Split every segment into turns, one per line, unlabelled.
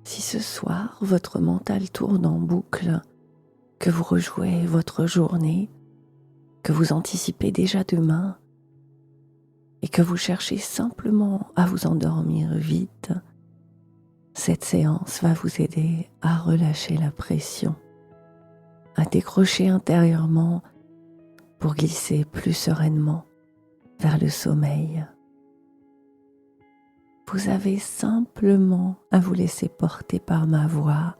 Si ce soir, votre mental tourne en boucle, que vous rejouez votre journée, que vous anticipez déjà demain et que vous cherchez simplement à vous endormir vite, cette séance va vous aider à relâcher la pression, à décrocher intérieurement pour glisser plus sereinement vers le sommeil. Vous avez simplement à vous laisser porter par ma voix,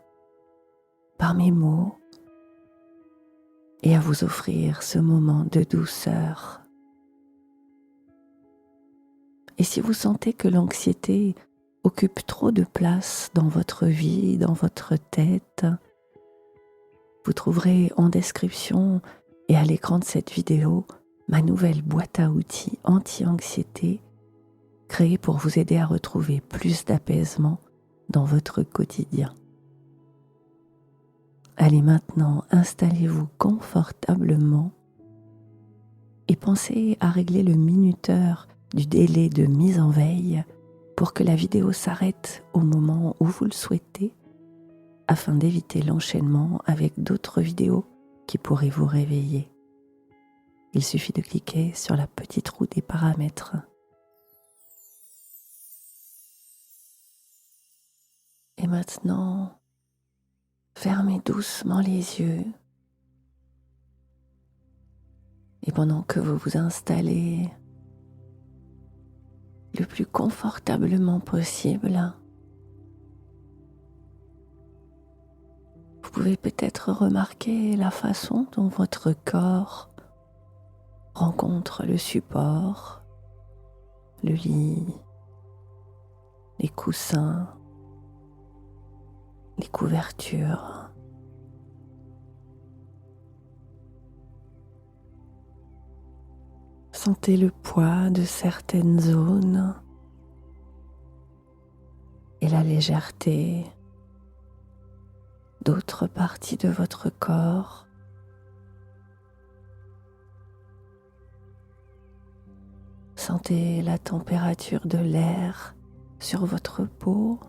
par mes mots, et à vous offrir ce moment de douceur. Et si vous sentez que l'anxiété occupe trop de place dans votre vie, dans votre tête, vous trouverez en description et à l'écran de cette vidéo ma nouvelle boîte à outils anti-anxiété créée pour vous aider à retrouver plus d'apaisement dans votre quotidien. Allez maintenant, installez-vous confortablement et pensez à régler le minuteur du délai de mise en veille pour que la vidéo s'arrête au moment où vous le souhaitez afin d'éviter l'enchaînement avec d'autres vidéos qui pourraient vous réveiller. Il suffit de cliquer sur la petite roue des paramètres. Et maintenant, fermez doucement les yeux. Et pendant que vous vous installez le plus confortablement possible, vous pouvez peut-être remarquer la façon dont votre corps rencontre le support, le lit, les coussins, les couvertures. Sentez le poids de certaines zones et la légèreté d'autres parties de votre corps. Sentez la température de l'air sur votre peau.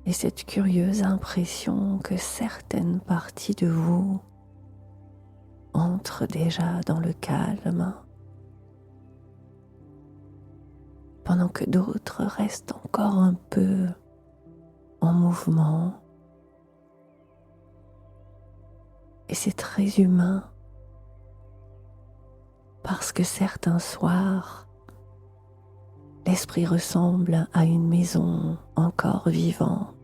Et cette curieuse impression que certaines parties de vous entrent déjà dans le calme, pendant que d'autres restent encore un peu en mouvement. Et c'est très humain, parce que certains soirs, l'esprit ressemble à une maison encore vivante,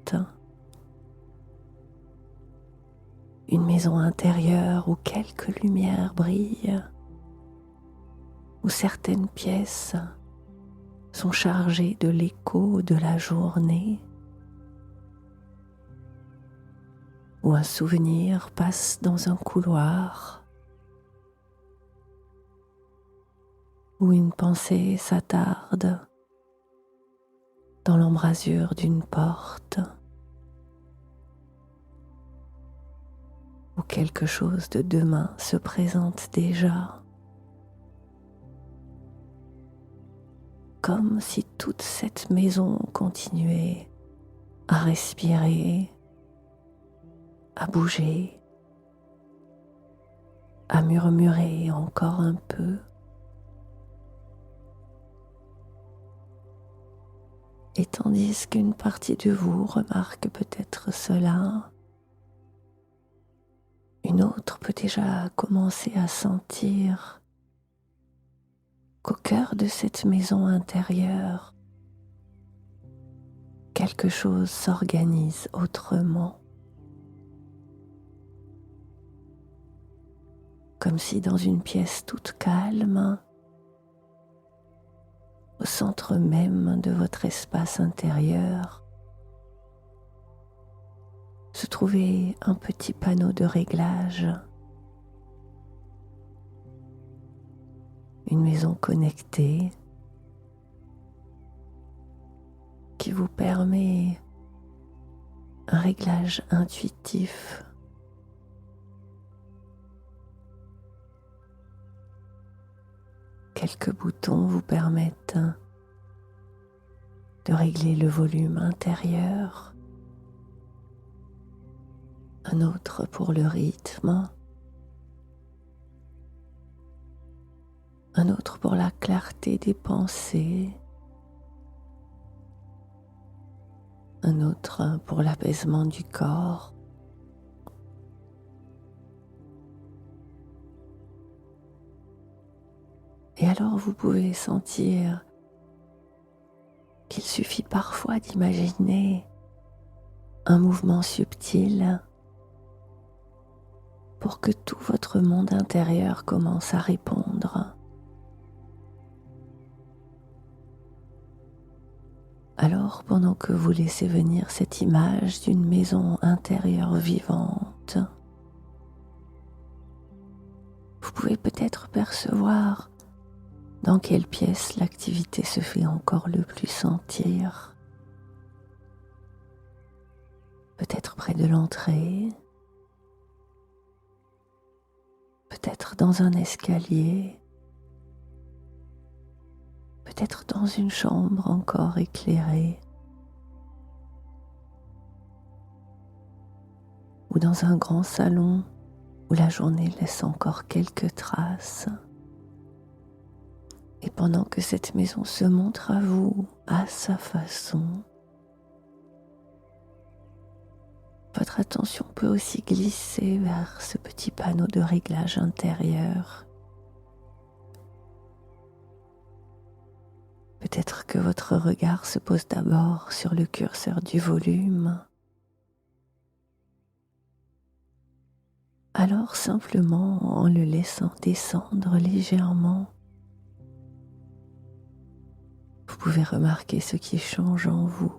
une maison intérieure où quelques lumières brillent, où certaines pièces sont chargées de l'écho de la journée, où un souvenir passe dans un couloir, où une pensée s'attarde dans l'embrasure d'une porte, où quelque chose de demain se présente déjà, comme si toute cette maison continuait à respirer, à bouger, à murmurer encore un peu. Et tandis qu'une partie de vous remarque peut-être cela, une autre peut déjà commencer à sentir qu'au cœur de cette maison intérieure, quelque chose s'organise autrement. Comme si dans une pièce toute calme, au centre même de votre espace intérieur, se trouvait un petit panneau de réglage, une maison connectée qui vous permet un réglage intuitif, quelques boutons vous permettent de régler le volume intérieur, un autre pour le rythme, un autre pour la clarté des pensées, un autre pour l'apaisement du corps. Et alors vous pouvez sentir qu'il suffit parfois d'imaginer un mouvement subtil pour que tout votre monde intérieur commence à répondre. Alors, pendant que vous laissez venir cette image d'une maison intérieure vivante, vous pouvez peut-être percevoir dans quelle pièce l'activité se fait encore le plus sentir. Peut-être près de l'entrée, peut-être dans un escalier, peut-être dans une chambre encore éclairée, ou dans un grand salon où la journée laisse encore quelques traces. Et pendant que cette maison se montre à vous à sa façon, votre attention peut aussi glisser vers ce petit panneau de réglage intérieur. Peut-être que votre regard se pose d'abord sur le curseur du volume. Alors simplement en le laissant descendre légèrement, vous pouvez remarquer ce qui change en vous.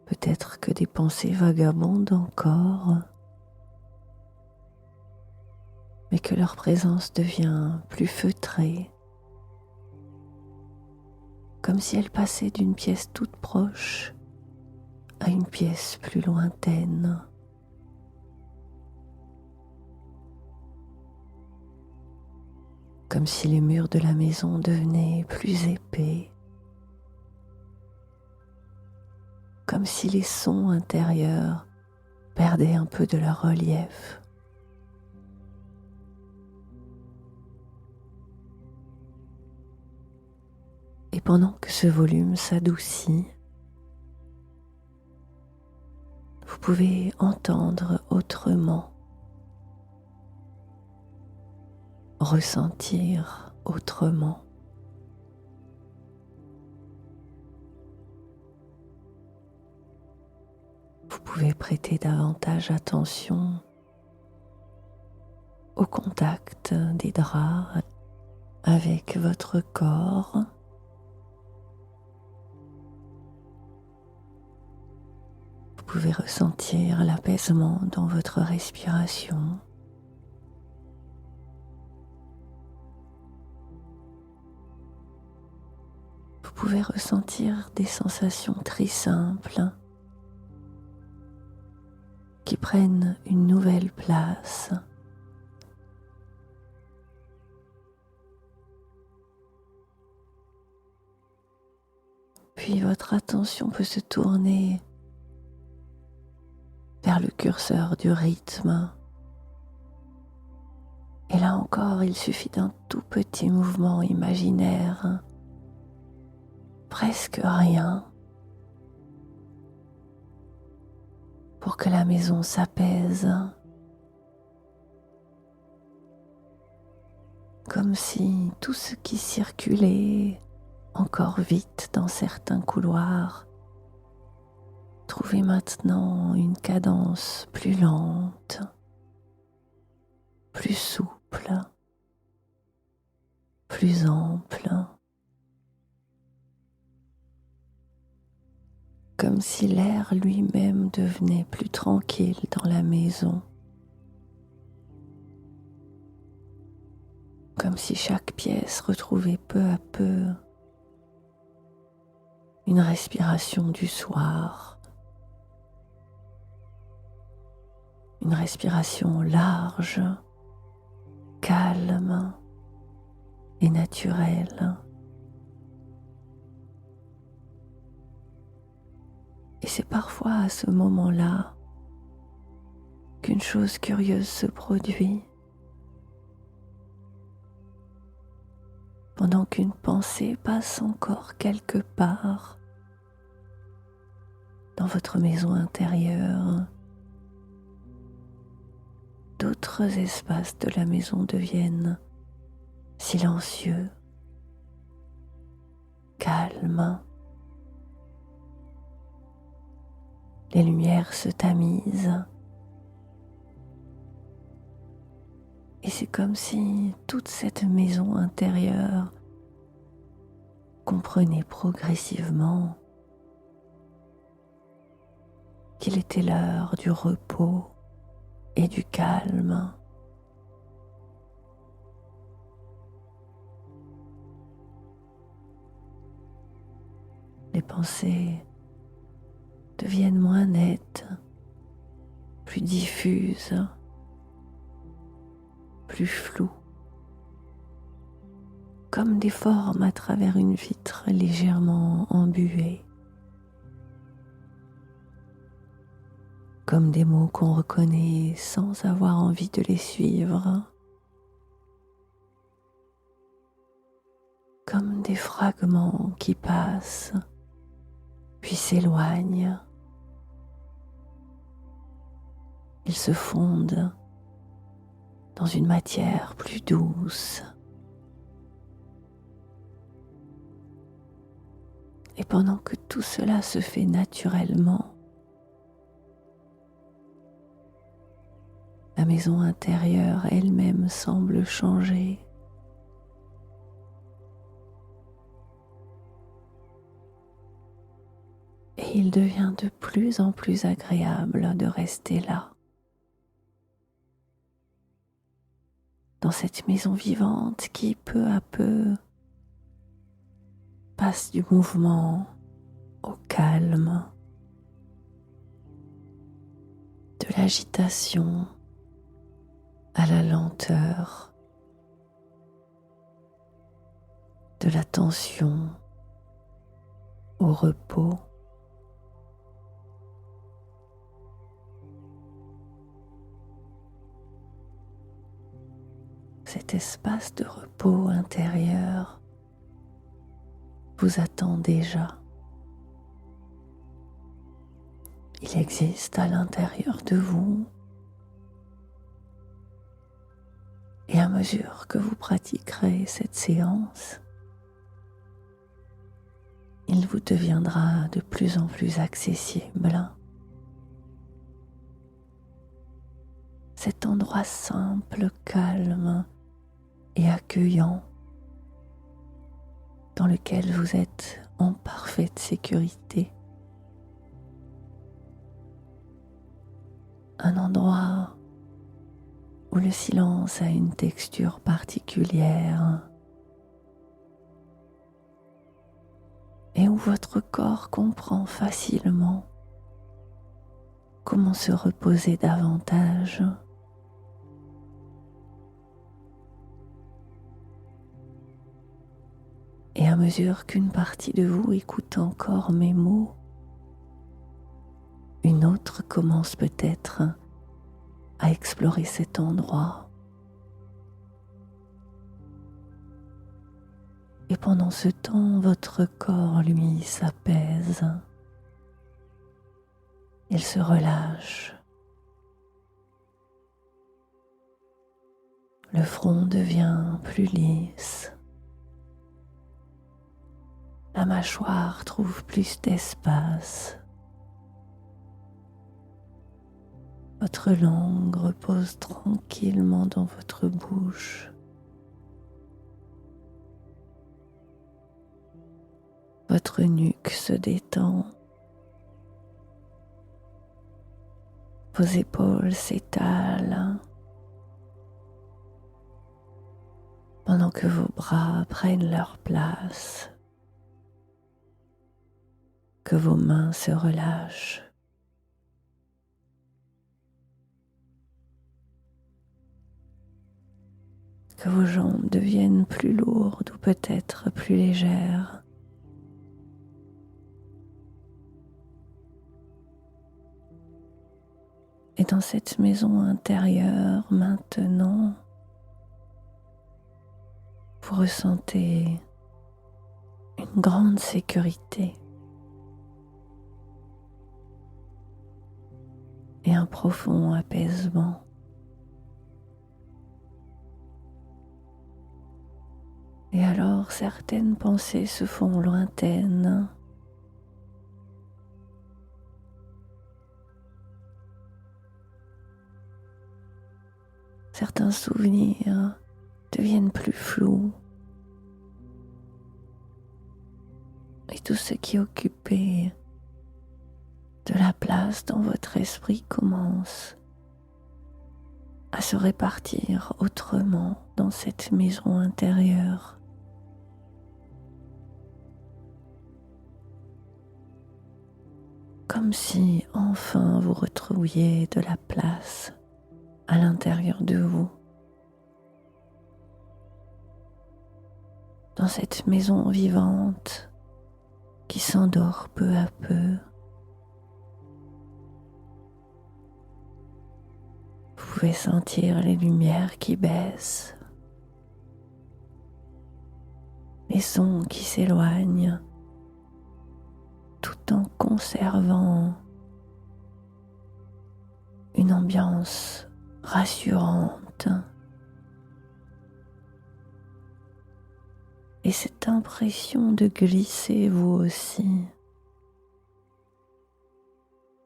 Peut-être que des pensées vagabondent encore, mais que leur présence devient plus feutrée, comme si elle passait d'une pièce toute proche à une pièce plus lointaine. Comme si les murs de la maison devenaient plus épais, comme si les sons intérieurs perdaient un peu de leur relief. Et pendant que ce volume s'adoucit, vous pouvez entendre autrement, ressentir autrement. Vous pouvez prêter davantage attention au contact des draps avec votre corps. Vous pouvez ressentir l'apaisement dans votre respiration. Vous pouvez ressentir des sensations très simples qui prennent une nouvelle place. Puis votre attention peut se tourner vers le curseur du rythme. Et là encore, il suffit d'un tout petit mouvement imaginaire, presque rien, pour que la maison s'apaise, comme si tout ce qui circulait encore vite dans certains couloirs trouvait maintenant une cadence plus lente, plus souple, plus ample, comme si l'air lui-même devenait plus tranquille dans la maison, comme si chaque pièce retrouvait peu à peu une respiration du soir, une respiration large, calme et naturelle. Et c'est parfois à ce moment-là qu'une chose curieuse se produit. Pendant qu'une pensée passe encore quelque part dans votre maison intérieure, d'autres espaces de la maison deviennent silencieux, calmes. Les lumières se tamisent et c'est comme si toute cette maison intérieure comprenait progressivement qu'il était l'heure du repos et du calme. Les pensées deviennent moins nettes, plus diffuses, plus floues, comme des formes à travers une vitre légèrement embuée, comme des mots qu'on reconnaît sans avoir envie de les suivre, comme des fragments qui passent puis s'éloignent. Ils se fondent dans une matière plus douce. Et pendant que tout cela se fait naturellement, la maison intérieure elle-même semble changer. Et il devient de plus en plus agréable de rester là, dans cette maison vivante qui peu à peu passe du mouvement au calme, de l'agitation à la lenteur, de la tension au repos. Cet espace de repos intérieur vous attend déjà. Il existe à l'intérieur de vous. Et à mesure que vous pratiquerez cette séance, il vous deviendra de plus en plus accessible. Cet endroit simple, calme et accueillant dans lequel vous êtes en parfaite sécurité. Un endroit où le silence a une texture particulière et où votre corps comprend facilement comment se reposer davantage. Et à mesure qu'une partie de vous écoute encore mes mots, une autre commence peut-être à explorer cet endroit. Et pendant ce temps, votre corps, lui, s'apaise. Il se relâche. Le front devient plus lisse. La mâchoire trouve plus d'espace. Votre langue repose tranquillement dans votre bouche. Votre nuque se détend. Vos épaules s'étalent pendant que vos bras prennent leur place, que vos mains se relâchent. que vos jambes deviennent plus lourdes ou peut-être plus légères. Et dans cette maison intérieure, maintenant, vous ressentez une grande sécurité et un profond apaisement. Et alors certaines pensées se font lointaines. Certains souvenirs deviennent plus flous. Et tout ce qui occupait de la place dans votre esprit commence à se répartir autrement dans cette maison intérieure. Comme si enfin vous retrouviez de la place à l'intérieur de vous. Dans cette maison vivante qui s'endort peu à peu. Vous pouvez sentir les lumières qui baissent, les sons qui s'éloignent, tout en conservant une ambiance rassurante. Et cette impression de glisser vous aussi,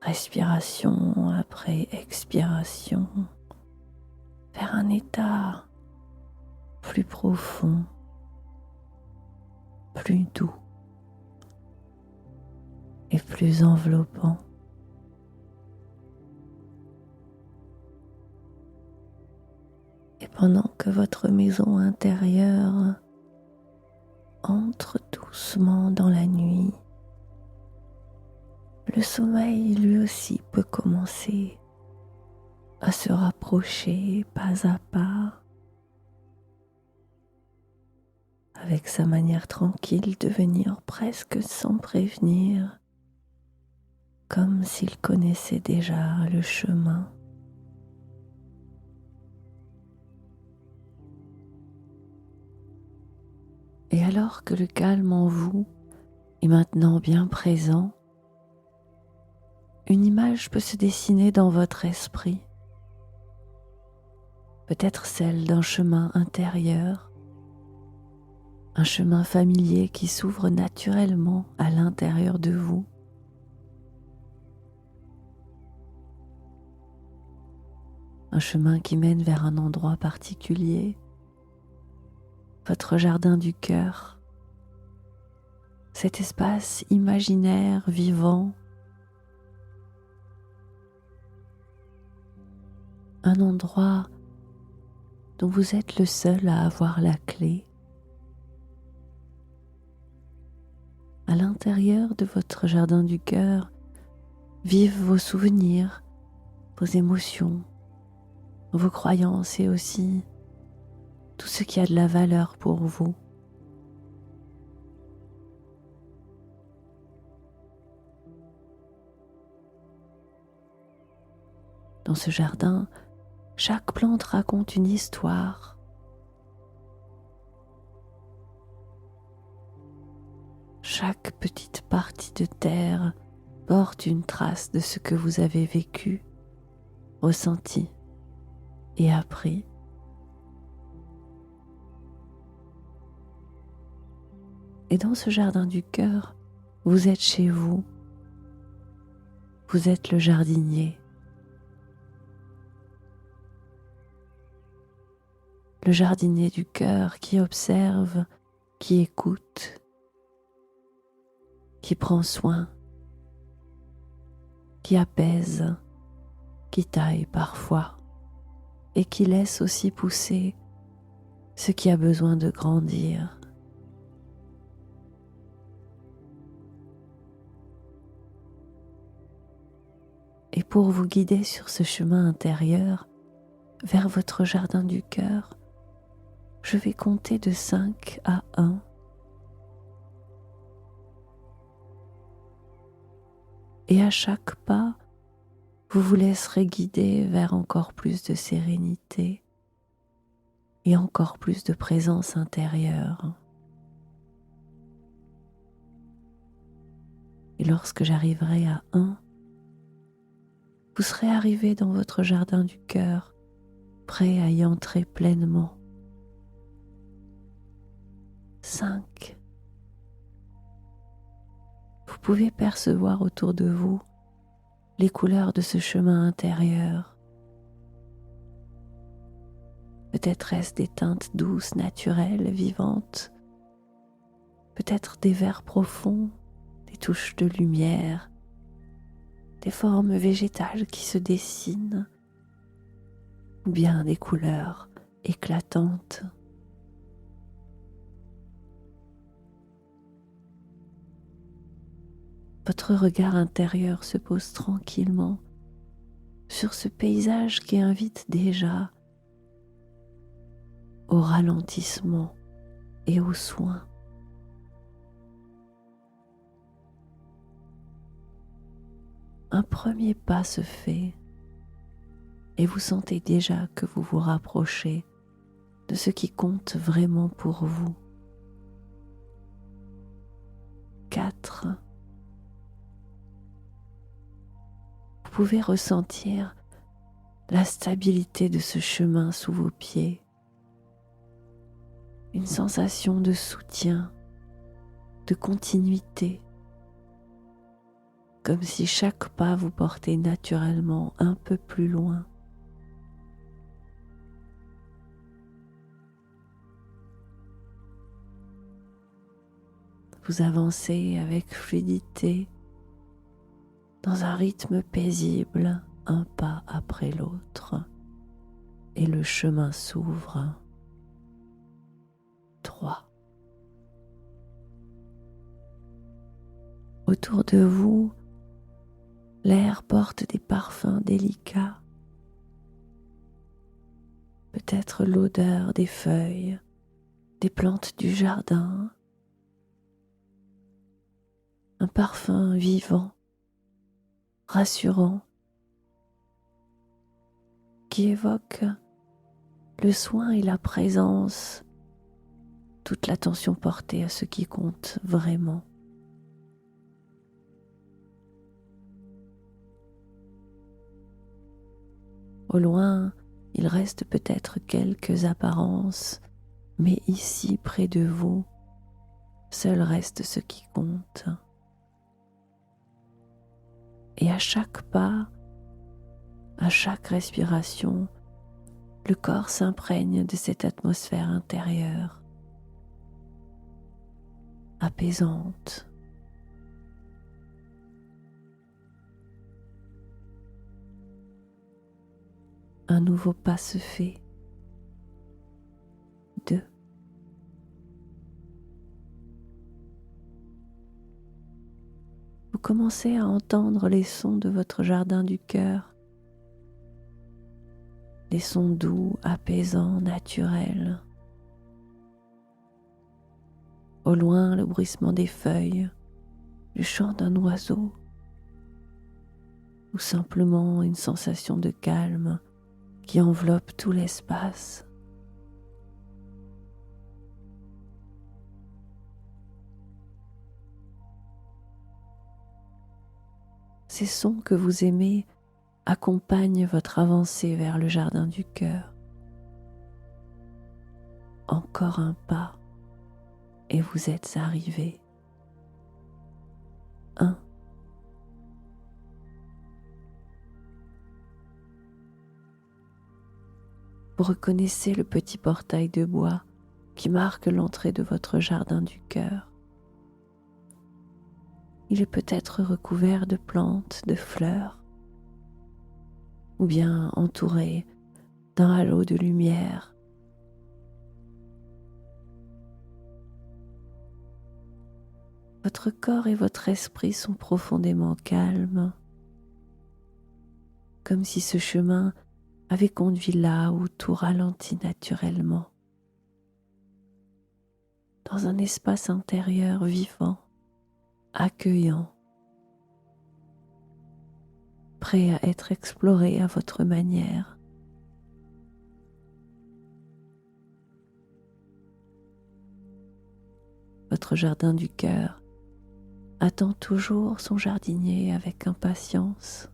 respiration après expiration, vers un état plus profond, plus doux et plus enveloppant. Et pendant que votre maison intérieure entre doucement dans la nuit, le sommeil lui aussi peut commencer à se rapprocher pas à pas, avec sa manière tranquille de venir presque sans prévenir, comme s'il connaissait déjà le chemin. Et alors que le calme en vous est maintenant bien présent, une image peut se dessiner dans votre esprit, peut-être celle d'un chemin intérieur, un chemin familier qui s'ouvre naturellement à l'intérieur de vous. Un chemin qui mène vers un endroit particulier, votre jardin du cœur, cet espace imaginaire, vivant, un endroit dont vous êtes le seul à avoir la clé. À l'intérieur de votre jardin du cœur vivent vos souvenirs, vos émotions, vos croyances et aussi tout ce qui a de la valeur pour vous. Dans ce jardin, chaque plante raconte une histoire. Chaque petite partie de terre porte une trace de ce que vous avez vécu, ressenti et appris. Et dans ce jardin du cœur, vous êtes chez vous. Vous êtes le jardinier. Le jardinier du cœur qui observe, qui écoute, qui prend soin, qui apaise, qui taille parfois et qui laisse aussi pousser ce qui a besoin de grandir. Et pour vous guider sur ce chemin intérieur vers votre jardin du cœur, Je vais compter de 5 à 1. Et à chaque pas, vous vous laisserez guider vers encore plus de sérénité et encore plus de présence intérieure. Et lorsque j'arriverai à 1, vous serez arrivé dans votre jardin du cœur, prêt à y entrer pleinement. 5. Vous pouvez percevoir autour de vous les couleurs de ce chemin intérieur. Peut-être est-ce des teintes douces, naturelles, vivantes. Peut-être des verts profonds, des touches de lumière, des formes végétales qui se dessinent, ou bien des couleurs éclatantes. Votre regard intérieur se pose tranquillement sur ce paysage qui invite déjà au ralentissement et au soin. Un premier pas se fait et vous sentez déjà que vous vous rapprochez de ce qui compte vraiment pour vous. 4. Vous pouvez ressentir la stabilité de ce chemin sous vos pieds, une sensation de soutien, de continuité, comme si chaque pas vous portait naturellement un peu plus loin. Vous avancez avec fluidité dans un rythme paisible, un pas après l'autre, et le chemin s'ouvre. 3. Autour de vous, l'air porte des parfums délicats, peut-être l'odeur des feuilles, des plantes du jardin, un parfum vivant, rassurant, qui évoque le soin et la présence, toute l'attention portée à ce qui compte vraiment. Au loin, il reste peut-être quelques apparences, mais ici, près de vous, seul reste ce qui compte. Et à chaque pas, à chaque respiration, le corps s'imprègne de cette atmosphère intérieure, apaisante. Un nouveau pas se fait. 2. Vous commencez à entendre les sons de votre jardin du cœur, des sons doux, apaisants, naturels. Au loin, le bruissement des feuilles, le chant d'un oiseau, ou simplement une sensation de calme qui enveloppe tout l'espace. Ces sons que vous aimez accompagnent votre avancée vers le jardin du cœur. Encore un pas et vous êtes arrivé. 1. Vous reconnaissez le petit portail de bois qui marque l'entrée de votre jardin du cœur. Il est peut-être recouvert de plantes, de fleurs, ou bien entouré d'un halo de lumière. Votre corps et votre esprit sont profondément calmes, comme si ce chemin avait conduit là où tout ralentit naturellement. dans un espace intérieur vivant, accueillant, prêt à être exploré à votre manière. Votre jardin du cœur attend toujours son jardinier avec impatience.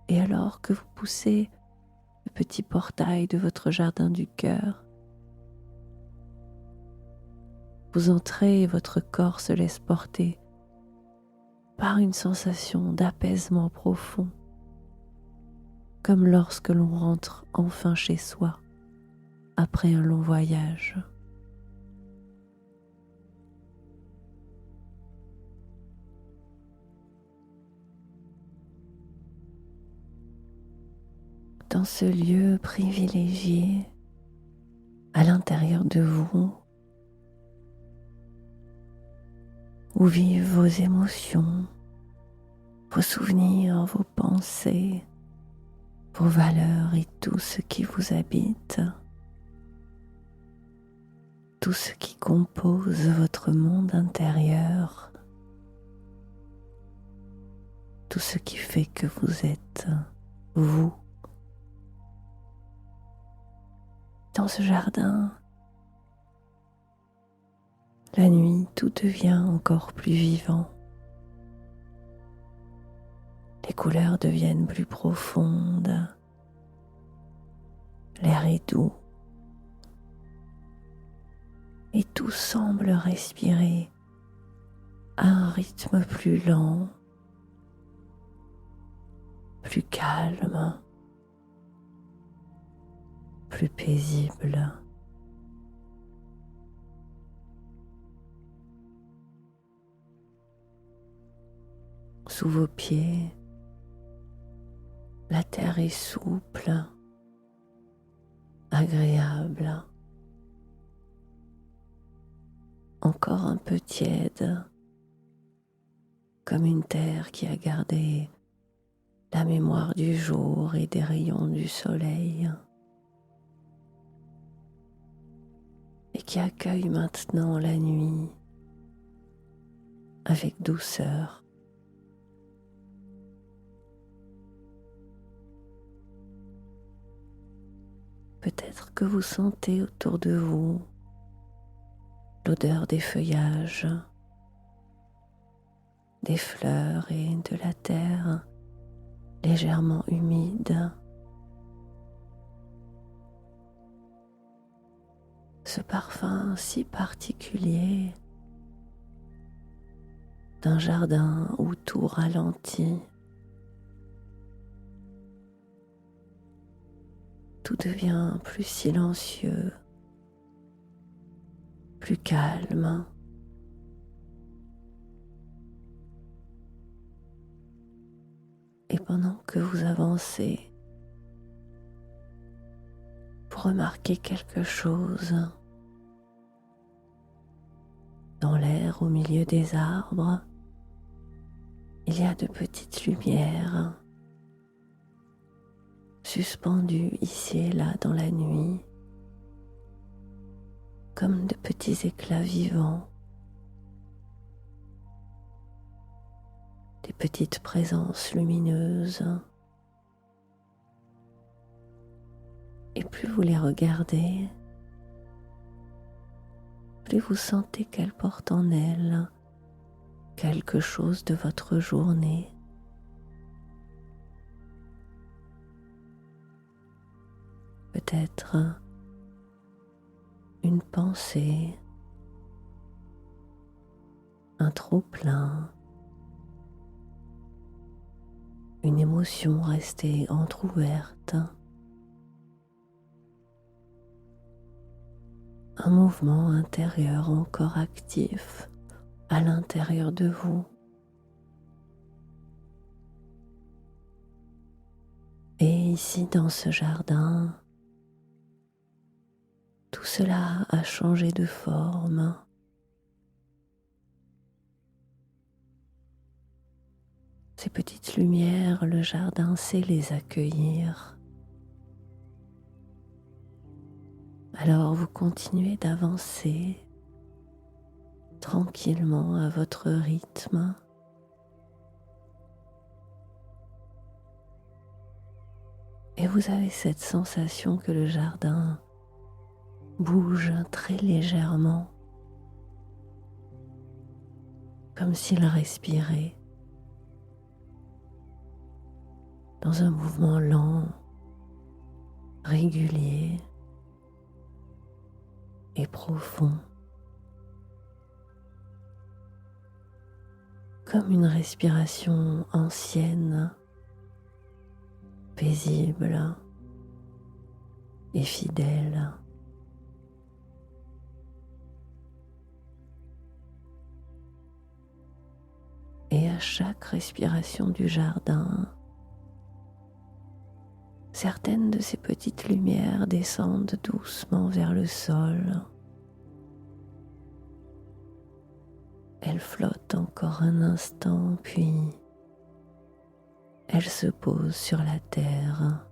Et alors que vous poussez le petit portail de votre jardin du cœur, vous entrez et votre corps se laisse porter par une sensation d'apaisement profond, comme lorsque l'on rentre enfin chez soi après un long voyage. Dans ce lieu privilégié, à l'intérieur de vous, où vivent vos émotions, vos souvenirs, vos pensées, vos valeurs et tout ce qui vous habite, tout ce qui compose votre monde intérieur, tout ce qui fait que vous êtes vous. Dans ce jardin, la nuit, tout devient encore plus vivant. Les couleurs deviennent plus profondes. L'air est doux. Et tout semble respirer à un rythme plus lent, plus calme, plus paisible. Sous vos pieds, la terre est souple, agréable, encore un peu tiède, comme une terre qui a gardé la mémoire du jour et des rayons du soleil, et qui accueille maintenant la nuit avec douceur. Peut-être que vous sentez autour de vous l'odeur des feuillages, des fleurs et de la terre légèrement humide. Ce parfum si particulier d'un jardin où tout ralentit. Tout devient plus silencieux, plus calme. Et pendant que vous avancez, vous remarquez quelque chose. Dans l'air, au milieu des arbres, il y a de petites lumières suspendues ici et là dans la nuit, comme de petits éclats vivants, des petites présences lumineuses. Et plus vous les regardez, plus vous sentez qu'elles portent en elles quelque chose de votre journée. Peut-être une pensée, un trop-plein, une émotion restée entr'ouverte, un mouvement intérieur encore actif à l'intérieur de vous. Et ici, dans ce jardin, tout cela a changé de forme. Ces petites lumières, le jardin sait les accueillir. Alors vous continuez d'avancer tranquillement à votre rythme. Et vous avez cette sensation que le jardin bouge très légèrement, comme s'il respirait dans un mouvement lent, régulier et profond, comme une respiration ancienne, paisible et fidèle. Et à chaque respiration du jardin, certaines de ces petites lumières descendent doucement vers le sol. Elles flottent encore un instant, puis elles se posent sur la terre.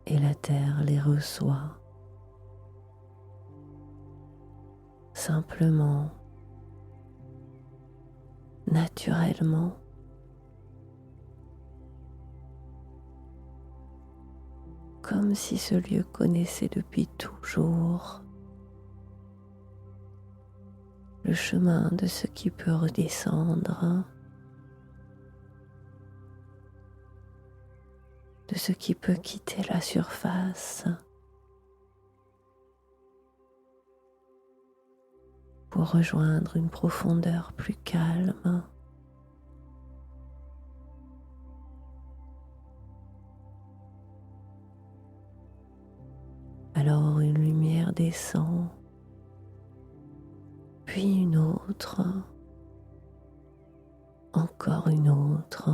Et la terre les reçoit. Simplement, naturellement, comme si ce lieu connaissait depuis toujours le chemin de ce qui peut redescendre, de ce qui peut quitter la surface pour rejoindre une profondeur plus calme. Alors une lumière descend, puis une autre, encore une autre.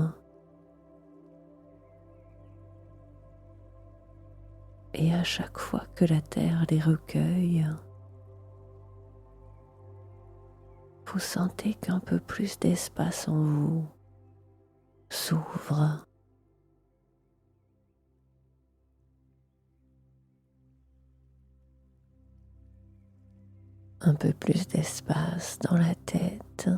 Et à chaque fois que la terre les recueille, vous sentez qu'un peu plus d'espace en vous s'ouvre. Un peu plus d'espace dans la tête,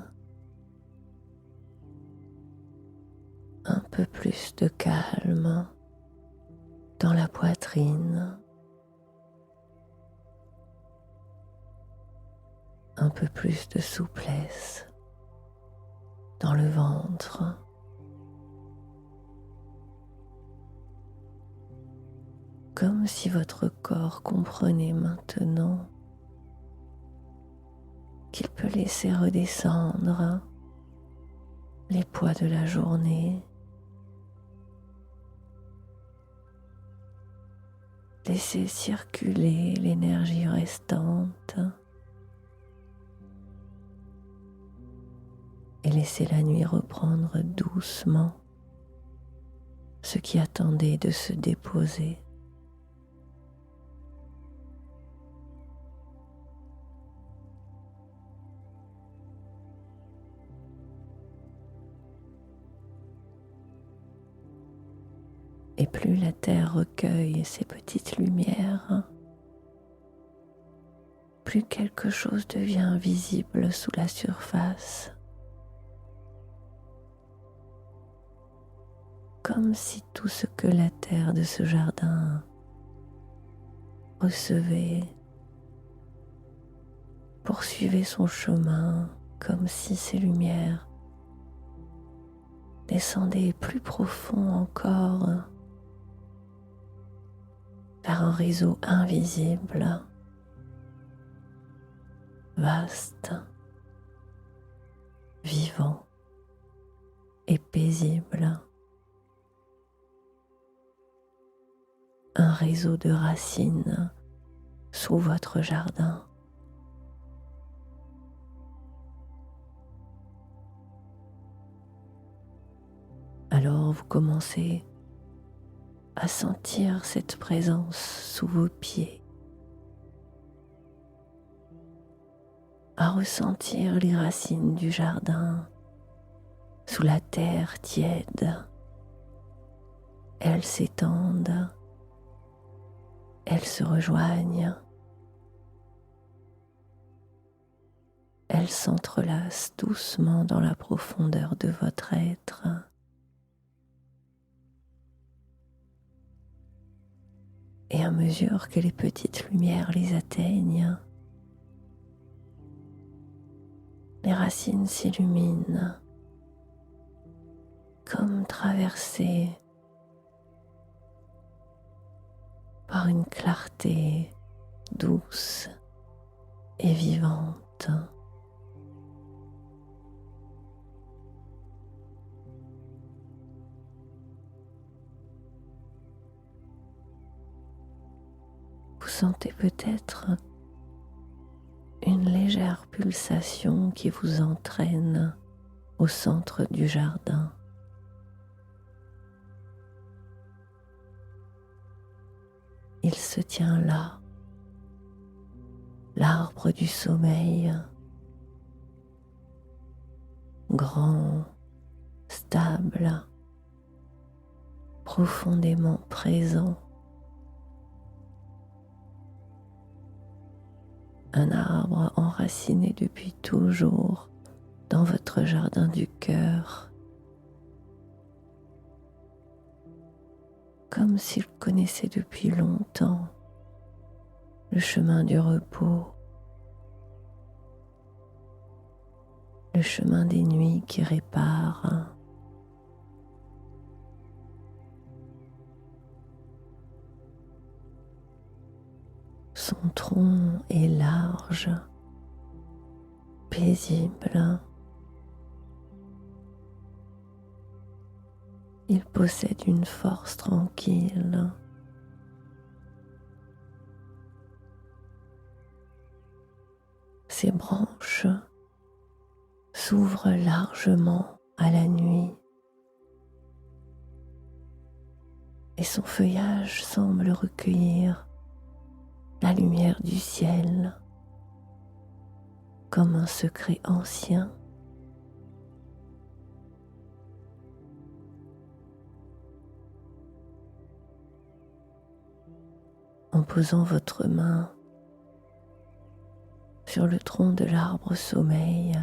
un peu plus de calme dans la poitrine, un peu plus de souplesse dans le ventre. Comme si votre corps comprenait maintenant qu'il peut laisser redescendre les poids de la journée, laisser circuler l'énergie restante et laisser la nuit reprendre doucement ce qui attendait de se déposer. Et plus la terre recueille ces petites lumières, plus quelque chose devient visible sous la surface. Comme si tout ce que la terre de ce jardin recevait poursuivait son chemin, comme si ces lumières descendaient plus profond encore vers un réseau invisible, vaste, vivant et paisible. Un réseau de racines sous votre jardin. Alors vous commencez à sentir cette présence sous vos pieds, à ressentir les racines du jardin sous la terre tiède. Elles s'étendent elles se rejoignent, elles s'entrelacent doucement dans la profondeur de votre être. Et à mesure que les petites lumières les atteignent, les racines s'illuminent comme traversées par une clarté douce et vivante. Vous sentez peut-être une légère pulsation qui vous entraîne au centre du jardin. Il se tient là, l'arbre du sommeil, grand, stable, profondément présent. Un arbre enraciné depuis toujours dans votre jardin du cœur, comme s'il connaissait depuis longtemps le chemin du repos, le chemin des nuits qui réparent. Son tronc est large, paisible. Il possède une force tranquille. Ses branches s'ouvrent largement à la nuit et son feuillage semble recueillir la lumière du ciel comme un secret ancien. En posant votre main sur le tronc de l'arbre sommeil,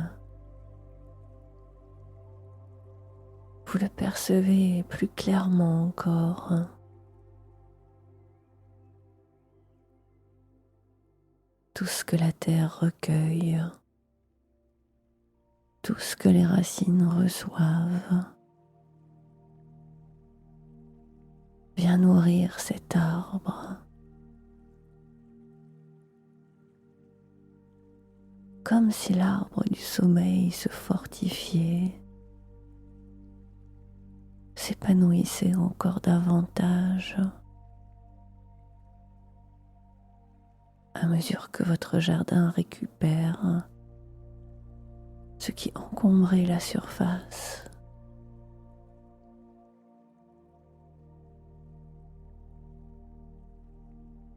vous le percevez plus clairement encore. Tout ce que la terre recueille, tout ce que les racines reçoivent, vient nourrir cet arbre. Comme si l'arbre du sommeil se fortifiait, s'épanouissait encore davantage à mesure que votre jardin récupère ce qui encombrait la surface.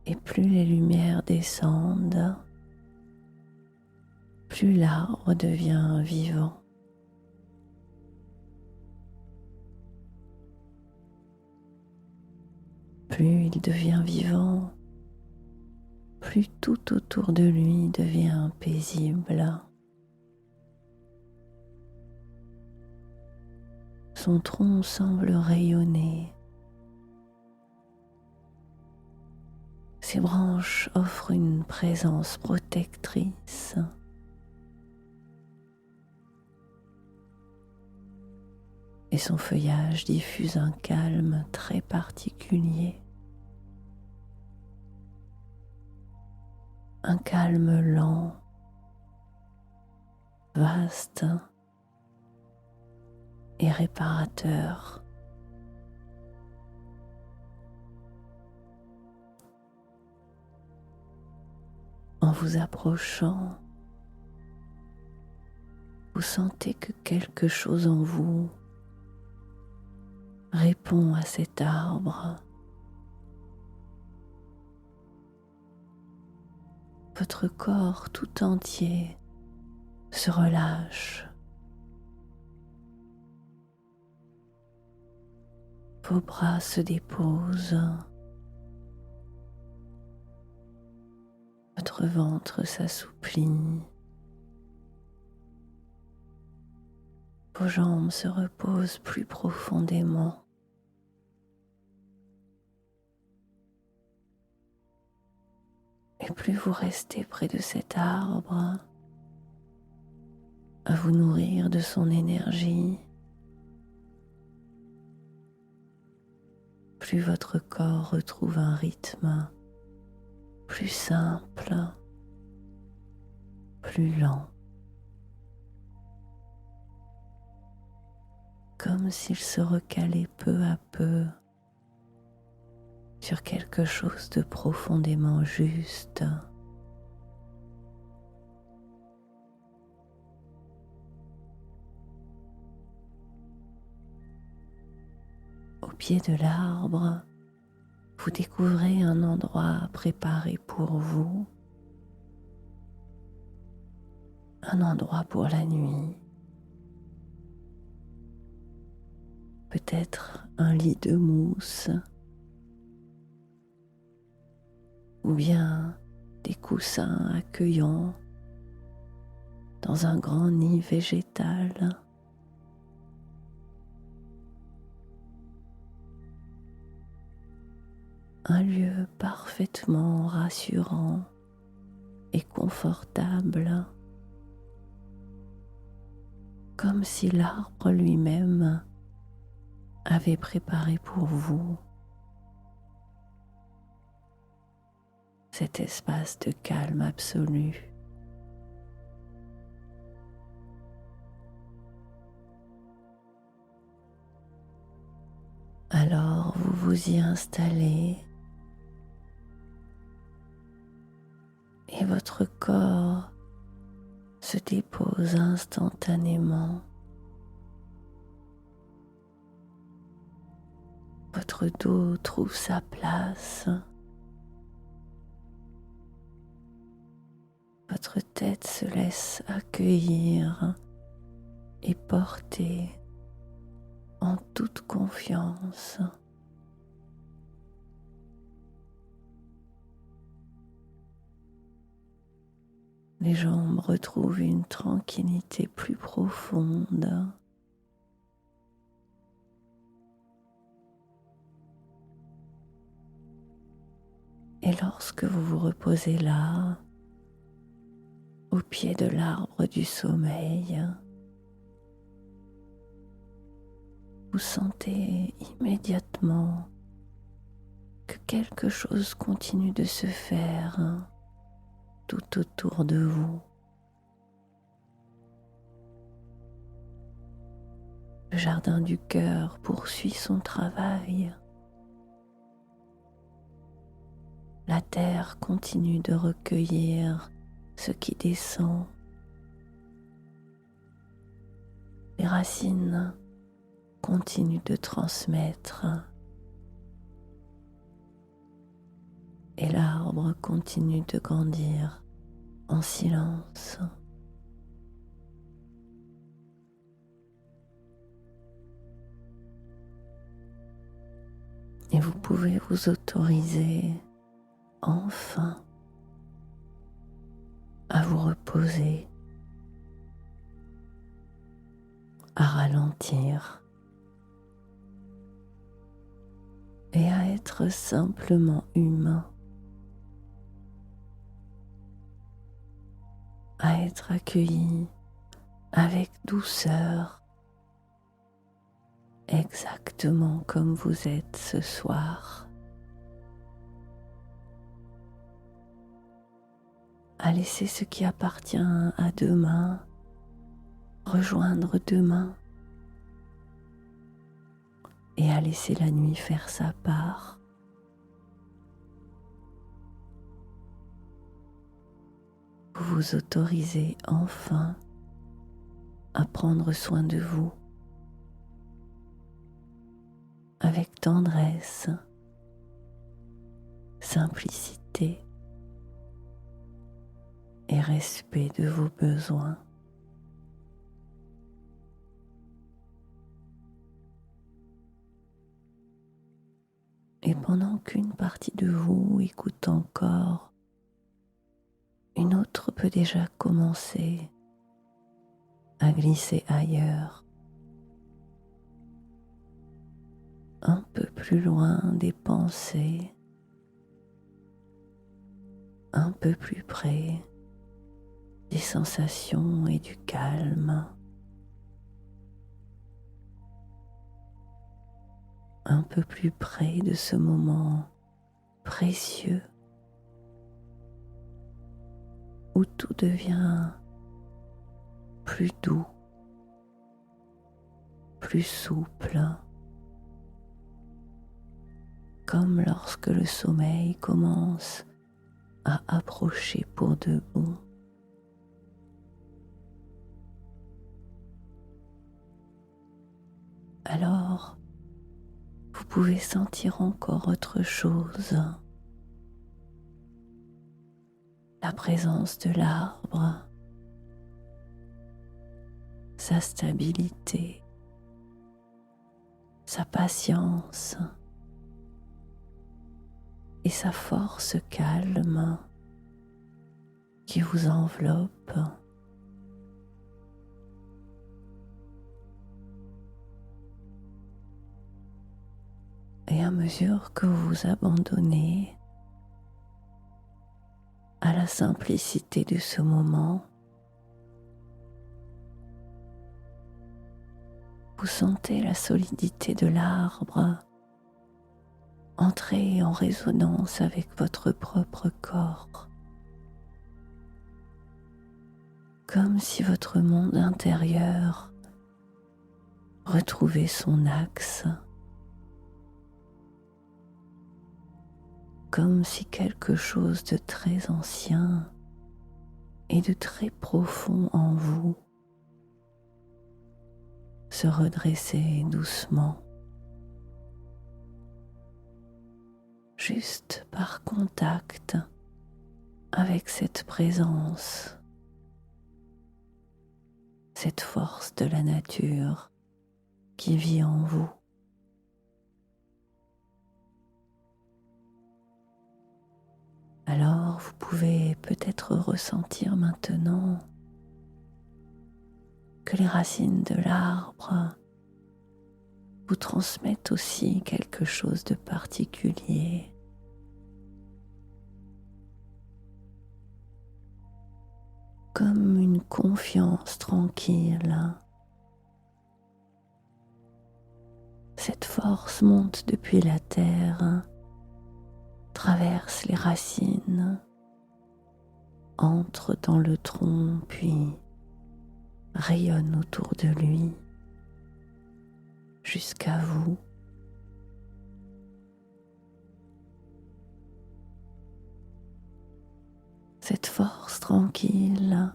Et plus les lumières descendent, plus l'arbre devient vivant. Plus il devient vivant, plus tout autour de lui devient paisible. Son tronc semble rayonner. Ses branches offrent une présence protectrice. Et son feuillage diffuse un calme très particulier. Un calme lent, vaste et réparateur. En vous approchant, vous sentez que quelque chose en vous répond à cet arbre. Votre corps tout entier se relâche. Vos bras se déposent. Votre ventre s'assouplit. Vos jambes se reposent plus profondément. Et plus vous restez près de cet arbre, à vous nourrir de son énergie, plus votre corps retrouve un rythme plus simple, plus lent, comme s'il se recalait peu à peu sur quelque chose de profondément juste. Au pied de l'arbre, vous découvrez un endroit préparé pour vous, un endroit pour la nuit, peut-être un lit de mousse, ou bien des coussins accueillants dans un grand nid végétal. Un lieu parfaitement rassurant et confortable, comme si l'arbre lui-même avait préparé pour vous cet espace de calme absolu. Alors vous vous y installez et votre corps se dépose instantanément. Votre dos trouve sa place. Votre tête se laisse accueillir et porter en toute confiance. Les jambes retrouvent une tranquillité plus profonde. Et lorsque vous vous reposez là, au pied de l'arbre du sommeil, vous sentez immédiatement que quelque chose continue de se faire tout autour de vous. Le jardin du cœur poursuit son travail. La terre continue de recueillir ce qui descend. Les racines continuent de transmettre. Et l'arbre continue de grandir en silence. Et vous pouvez vous autoriser enfin à vous reposer, à ralentir et à être simplement humain, à être accueilli avec douceur, exactement comme vous êtes ce soir. À laisser ce qui appartient à demain rejoindre demain et à laisser la nuit faire sa part. Vous vous autorisez enfin à prendre soin de vous avec tendresse, simplicité et respect de vos besoins. Et pendant qu'une partie de vous écoute encore une autre peut déjà commencer à glisser ailleurs, un peu plus loin des pensées, un peu plus près des sensations et du calme, un peu plus près de ce moment précieux où tout devient plus doux, plus souple, comme lorsque le sommeil commence à approcher pour de bon. Alors, vous pouvez sentir encore autre chose, la présence de l'arbre, sa stabilité, sa patience et sa force calme qui vous enveloppe. Et à mesure que vous vous abandonnez à la simplicité de ce moment, vous sentez la solidité de l'arbre entrer en résonance avec votre propre corps, comme si votre monde intérieur retrouvait son axe, comme si quelque chose de très ancien et de très profond en vous se redressait doucement, juste par contact avec cette présence, cette force de la nature qui vit en vous. Alors vous pouvez peut-être ressentir maintenant que les racines de l'arbre vous transmettent aussi quelque chose de particulier. Comme une confiance tranquille. Cette force monte depuis la terre, traverse les racines, entre dans le tronc, puis rayonne autour de lui, jusqu'à vous. Cette force tranquille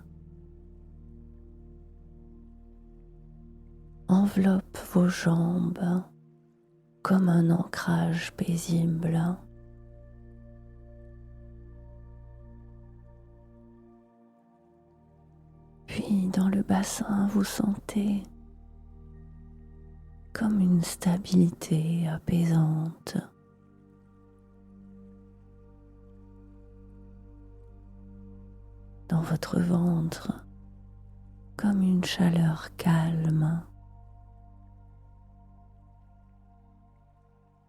enveloppe vos jambes comme un ancrage paisible. Puis dans le bassin, vous sentez comme une stabilité apaisante. Dans votre ventre, comme une chaleur calme.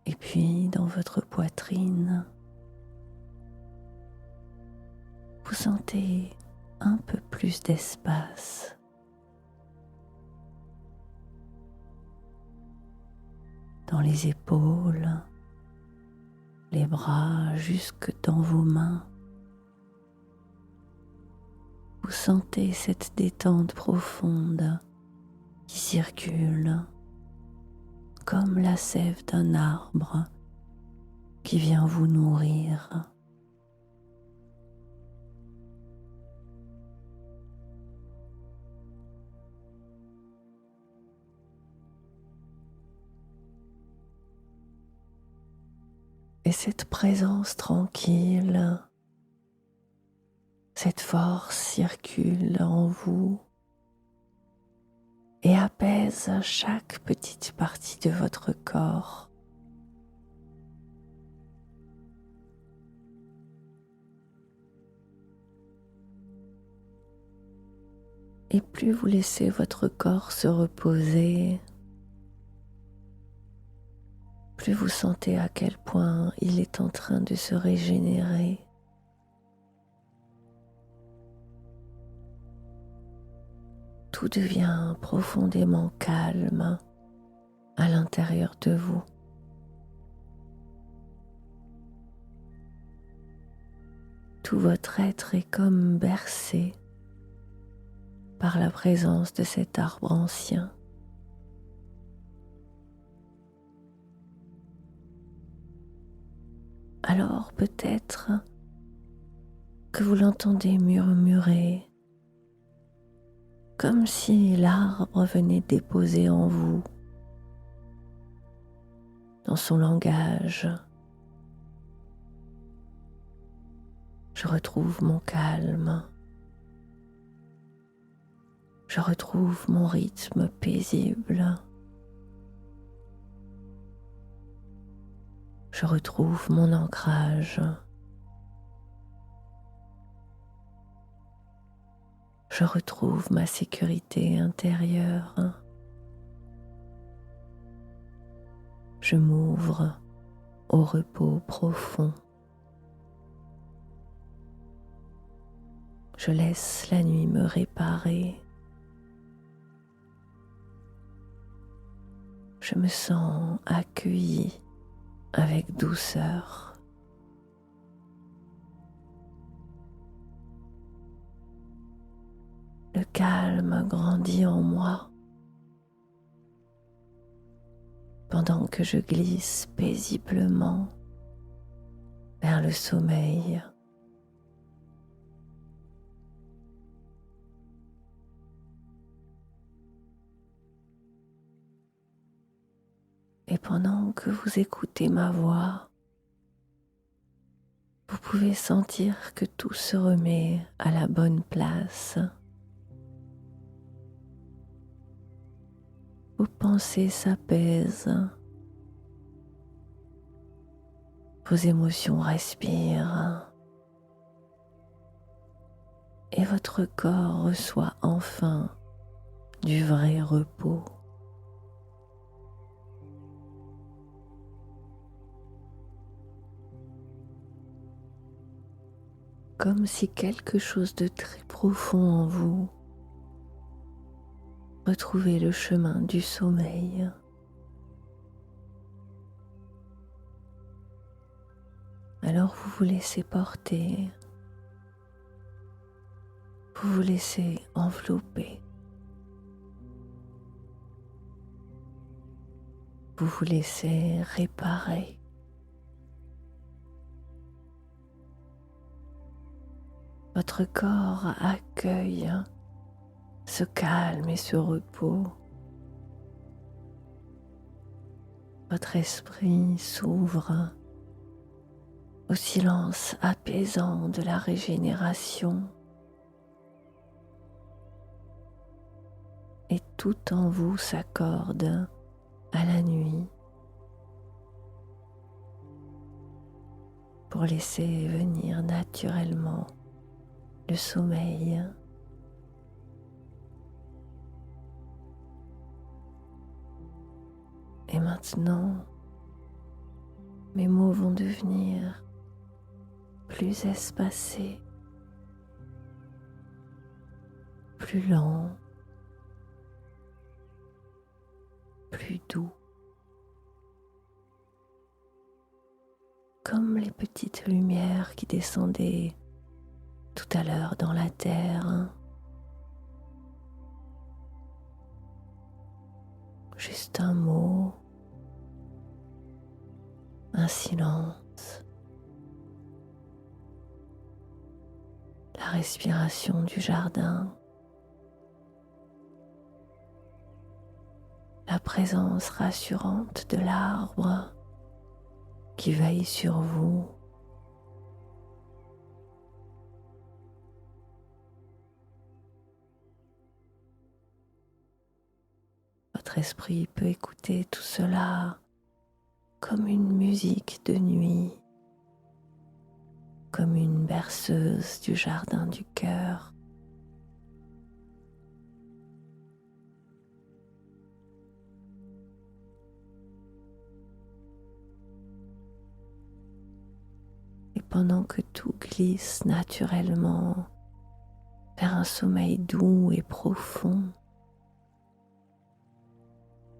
Et puis dans votre poitrine, vous sentez un peu plus d'espace. Dans les épaules, les bras jusque dans vos mains. Vous sentez cette détente profonde qui circule comme la sève d'un arbre qui vient vous nourrir. Et cette présence tranquille, cette force circule en vous et apaise chaque petite partie de votre corps. Et plus vous laissez votre corps se reposer, plus vous sentez à quel point il est en train de se régénérer. Tout devient profondément calme à l'intérieur de vous. Tout votre être est comme bercé par la présence de cet arbre ancien. Alors peut-être que vous l'entendez murmurer, comme si l'arbre venait déposer en vous, dans son langage. Je retrouve mon calme. Je retrouve mon rythme paisible. Je retrouve mon ancrage. Je retrouve ma sécurité intérieure. Je m'ouvre au repos profond. Je laisse la nuit me réparer. Je me sens accueillie avec douceur. Le calme grandit en moi pendant que je glisse paisiblement vers le sommeil. Et pendant que vous écoutez ma voix, vous pouvez sentir que tout se remet à la bonne place. Vos pensées s'apaisent, vos émotions respirent et votre corps reçoit enfin du vrai repos. Comme si quelque chose de très profond en vous retrouvait le chemin du sommeil. Alors vous vous laissez porter, vous vous laissez envelopper, vous vous laissez réparer. Votre corps accueille ce calme et ce repos. Votre esprit s'ouvre au silence apaisant de la régénération. Et tout en vous s'accorde à la nuit pour laisser venir naturellement le sommeil. Et maintenant, mes mots vont devenir plus espacés, plus lents, plus doux, comme les petites lumières qui descendaient tout à l'heure dans la terre. Juste un mot, un silence, la respiration du jardin, la présence rassurante de l'arbre qui veille sur vous. Votre esprit peut écouter tout cela comme une musique de nuit, comme une berceuse du jardin du cœur. pendant que tout glisse naturellement vers un sommeil doux et profond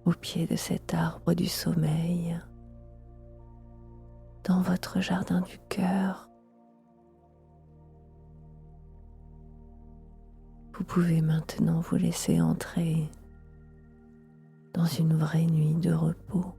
au pied de cet arbre du sommeil, dans votre jardin du cœur. Vous pouvez maintenant vous laisser entrer dans une vraie nuit de repos.